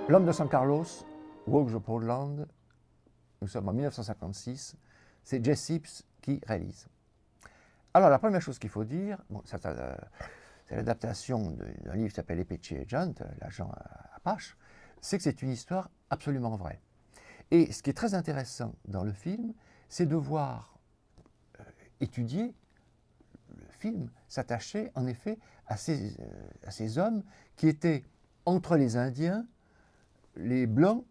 L'homme de San Carlos, Walk the Portland, nous sommes en 1956, c'est Jesse Sips qui réalise. Alors la première chose qu'il faut dire, bon, c'est l'adaptation d'un livre qui s'appelle Apache Agent, l'agent Apache, c'est que c'est une histoire absolument vraie. Et ce qui est très intéressant dans le film, c'est de voir étudier le film, s'attacher en effet à ces hommes qui étaient entre les Indiens, les Blancs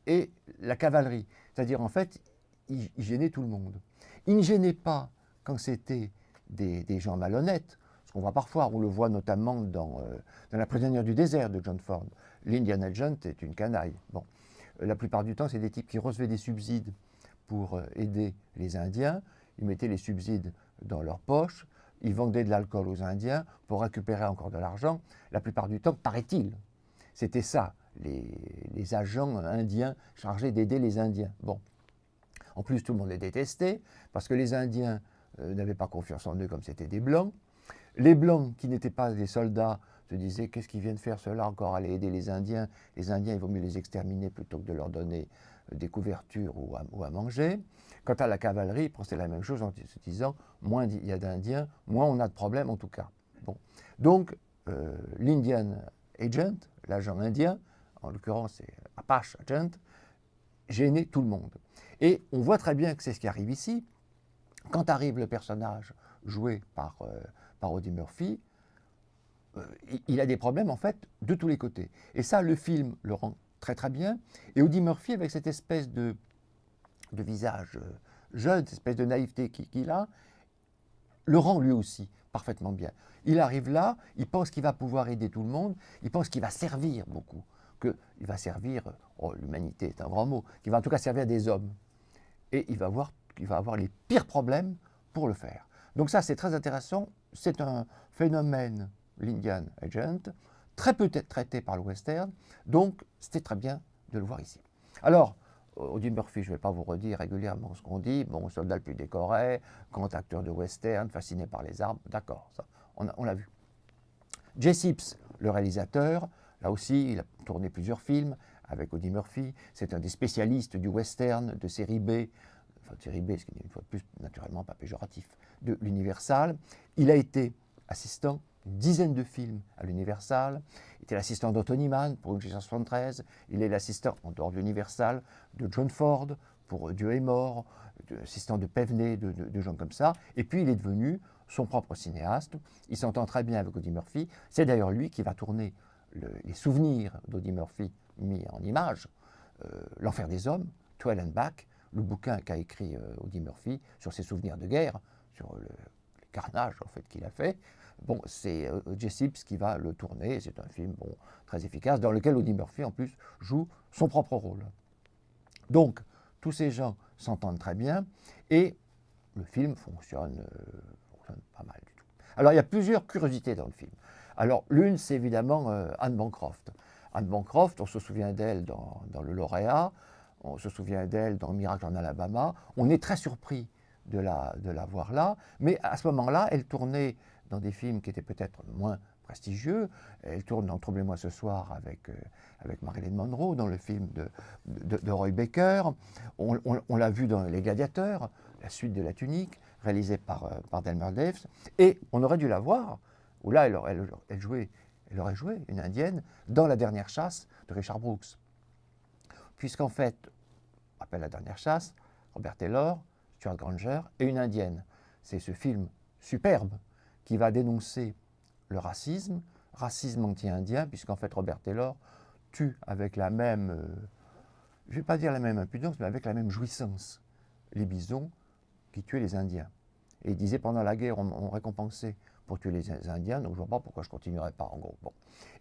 et la cavalerie. C'est-à-dire, en fait, ils gênaient tout le monde. Ils ne gênaient pas quand c'était des gens malhonnêtes, ce qu'on voit parfois, on le voit notamment dans La prisonnière du désert de John Ford. L'Indian Agent est une canaille. Bon. La plupart du temps, c'est des types qui recevaient des subsides pour aider les Indiens. Ils mettaient les subsides dans leur poche. Ils vendaient de l'alcool aux Indiens pour récupérer encore de l'argent. La plupart du temps, paraît-il, c'était ça, les agents indiens chargés d'aider les Indiens. Bon. En plus, tout le monde les détestait, parce que les Indiens n'avaient pas confiance en eux comme c'était des Blancs. Les Blancs, qui n'étaient pas des soldats, se disaient « qu'est-ce qu'ils viennent faire cela encore, aller aider les Indiens ?» Les Indiens, il vaut mieux les exterminer plutôt que de leur donner des couvertures ou à manger. Quant à la cavalerie, ils pensaient la même chose en se disant « moins il y a d'Indiens, moins on a de problèmes en tout cas ». Bon. Donc, l'Indian Agent, l'agent indien, en l'occurrence c'est Apache Agent, gênait tout le monde. Et on voit très bien que c'est ce qui arrive ici. Quand arrive le personnage joué par Audie Murphy, il a des problèmes en fait de tous les côtés. Et ça, le film le rend très très bien. Et Audie Murphy, avec cette espèce de visage jeune, cette espèce de naïveté qu'il a, le rend lui aussi parfaitement bien. Il arrive là, il pense qu'il va pouvoir aider tout le monde, il pense qu'il va servir beaucoup, qu'il va servir, oh, l'humanité est un grand mot, qu'il va en tout cas servir des hommes. Et il va avoir les pires problèmes pour le faire. Donc ça, c'est très intéressant. C'est un phénomène, l'Indian Agent, très peu traité par le western, donc c'était très bien de le voir ici. Alors, Audie Murphy, je ne vais pas vous redire régulièrement ce qu'on dit, bon, soldat le plus décoré, grand acteur de western, fasciné par les armes, d'accord, ça, on l'a vu. Jesse Sips, le réalisateur, là aussi, il a tourné plusieurs films avec Audie Murphy, c'est un des spécialistes du western de série B, enfin de série B, ce qui est une fois de plus naturellement pas péjoratif, de l'Universal. Il a été assistant d'une dizaine de films à l'Universal. Il était l'assistant d'Anthony Mann pour 1973. Il est l'assistant, en dehors de l'Universal, de John Ford pour Dieu est mort, assistant de Pevney, de gens comme ça. Et puis il est devenu son propre cinéaste. Il s'entend très bien avec Audie Murphy. C'est d'ailleurs lui qui va tourner les souvenirs d'Audie Murphy mis en image, L'Enfer des Hommes, To Hell and Back, le bouquin qu'a écrit Audie Murphy sur ses souvenirs de guerre, sur le carnage en fait qu'il a fait. Bon, c'est Jesse Sips qui va le tourner, c'est un film bon, très efficace, dans lequel Audie Murphy en plus joue son propre rôle. Donc, tous ces gens s'entendent très bien, et le film fonctionne pas mal du tout. Alors, il y a plusieurs curiosités dans le film. Alors, l'une, c'est évidemment Anne Bancroft. Anne Bancroft, on se souvient d'elle dans Le Lauréat, on se souvient d'elle dans Miracle en Alabama. On est très surpris de la voir là, mais à ce moment-là, elle tournait dans des films qui étaient peut-être moins prestigieux. Elle tourne dans Troublez-moi ce soir avec Marilyn Monroe, dans le film de Roy Baker. On l'a vu dans Les Gladiateurs, la suite de La Tunique, réalisée par Delmer Daves. Et on aurait dû la voir, où là, elle aurait joué une indienne dans La Dernière Chasse de Richard Brooks. Puisqu'en fait, on appelle La Dernière Chasse, Robert Taylor, Stuart Granger et une indienne. C'est ce film superbe qui va dénoncer le racisme anti-indien, puisqu'en fait Robert Taylor tue avec la même, je ne vais pas dire la même impudence, mais avec la même jouissance, les bisons qui tuaient les Indiens. Et il disait pendant la guerre, on récompensait pour tuer les Indiens, donc je ne vois pas pourquoi je ne continuerai pas en gros. Bon.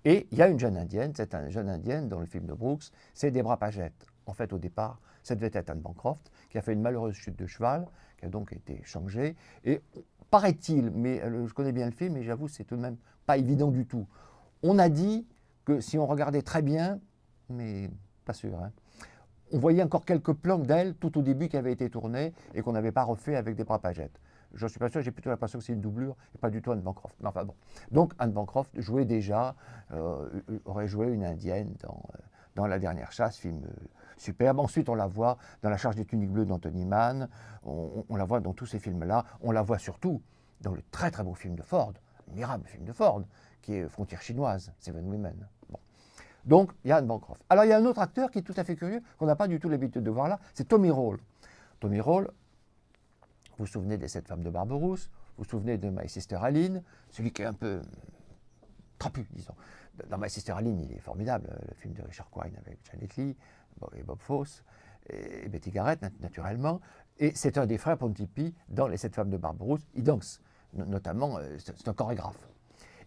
Et il y a une jeune Indienne, cette jeune Indienne dans le film de Brooks, c'est Debra Paget. En fait, au départ, ça devait être Anne Bancroft, qui a fait une malheureuse chute de cheval, qui a donc été changée. Et paraît-il, mais je connais bien le film, et j'avoue, c'est tout de même pas évident du tout. On a dit que si on regardait très bien, mais pas sûr, hein, on voyait encore quelques plans d'elle tout au début qui avaient été tournés et qu'on n'avait pas refait avec Debra Paget. Je ne suis pas sûr, j'ai plutôt l'impression que c'est une doublure et pas du tout Anne Bancroft. Mais enfin bon. Donc Anne Bancroft jouait déjà, aurait joué une indienne dans La Dernière Chasse, film superbe. Ensuite, on la voit dans La Charge des tuniques bleues d'Anthony Mann, on la voit dans tous ces films-là, on la voit surtout dans le très très beau film de Ford, admirable film de Ford, qui est Frontière chinoise, Seven Women. Bon. Donc, il y a Anne Bancroft. Alors, il y a un autre acteur qui est tout à fait curieux, qu'on n'a pas du tout l'habitude de voir là, c'est Tommy Roll. Tommy Roll, vous vous souvenez des 7 femmes de Barberousse, vous vous souvenez de My Sister Aline, celui qui est un peu trapu, disons. Dans My Sister Aline, il est formidable, le film de Richard Quine avec Janet Leigh et Bob Fosse, et Betty Garrett, naturellement. Et c'est un des frères Pontypi dans Les 7 femmes de Barberousse. Il danse, notamment, c'est un chorégraphe.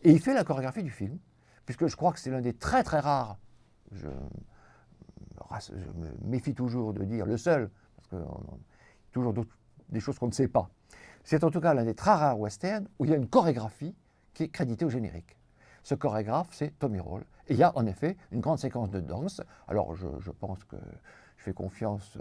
Et il fait la chorégraphie du film, puisque je crois que c'est l'un des très très rares, je me méfie toujours de dire le seul, parce qu'il y a toujours des choses qu'on ne sait pas. C'est en tout cas l'un des très rares westerns où il y a une chorégraphie qui est créditée au générique. Ce chorégraphe, c'est Tommy Roll. Et il y a en effet une grande séquence de danse. Alors je pense que je fais confiance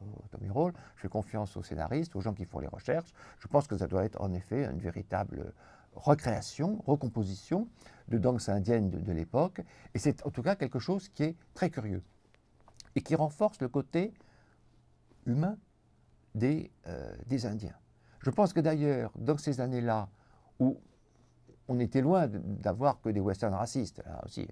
au Tommy Roll, je fais confiance aux scénaristes, aux gens qui font les recherches. Je pense que ça doit être en effet une véritable recréation, recomposition de danse indienne de l'époque. Et c'est en tout cas quelque chose qui est très curieux et qui renforce le côté humain des Indiens. Je pense que d'ailleurs, dans ces années-là, où on était loin d'avoir que des westerns racistes, là aussi,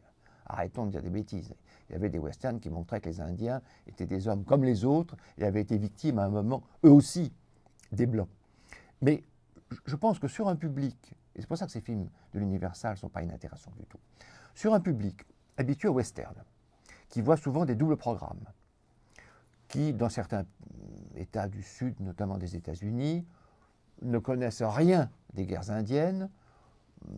arrêtons de dire des bêtises. Il y avait des westerns qui montraient que les Indiens étaient des hommes comme les autres et avaient été victimes à un moment, eux aussi, des Blancs. Mais je pense que sur un public, et c'est pour ça que ces films de l'Universal ne sont pas inintéressants du tout, sur un public habitué au western, qui voit souvent des doubles programmes, qui, dans certains États du Sud, notamment des États-Unis, ne connaissent rien des guerres indiennes,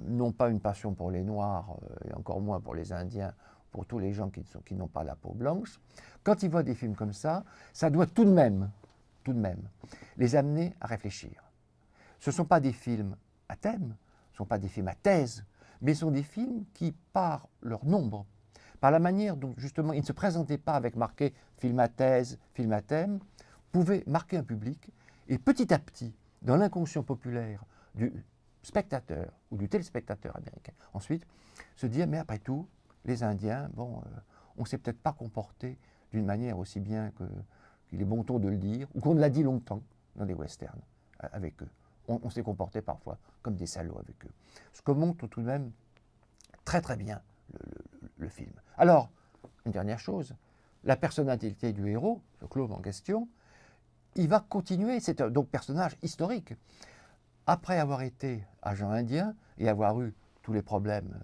n'ont pas une passion pour les Noirs, et encore moins pour les Indiens, pour tous les gens qui n'ont pas la peau blanche. Quand ils voient des films comme ça doit tout de même, les amener à réfléchir. Ce ne sont pas des films à thème, ce ne sont pas des films à thèse, mais ce sont des films qui, par leur nombre, par la manière dont justement ils ne se présentaient pas avec marqué film à thèse, film à thème, pouvaient marquer un public et petit à petit, dans l'inconscient populaire du spectateur ou du téléspectateur américain, ensuite se dire mais après tout, les Indiens, bon, on ne s'est peut-être pas comporté d'une manière aussi bien qu'il est bon ton de le dire, ou qu'on l'a dit longtemps dans des westerns avec eux. On s'est comporté parfois comme des salauds avec eux. Ce que montre tout de même très très bien le film. Alors, une dernière chose, la personnalité du héros, ce Claude en question, il va continuer, c'est un donc personnage historique. Après avoir été agent indien et avoir eu tous les problèmes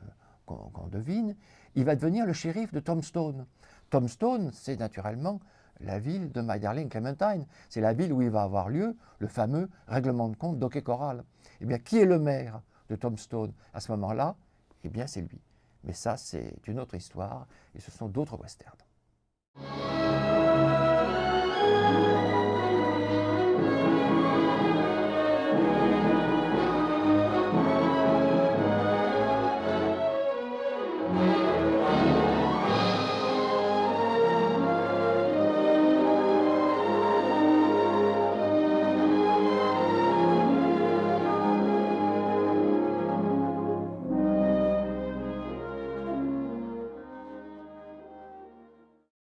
qu'on devine, il va devenir le shérif de Tombstone. Tombstone, c'est naturellement la ville de My Darling Clementine. C'est la ville où il va avoir lieu le fameux règlement de compte d'Hockey Corral. Eh bien, qui est le maire de Tombstone à ce moment-là? Eh bien, c'est lui. Mais ça, c'est une autre histoire et ce sont d'autres westerns.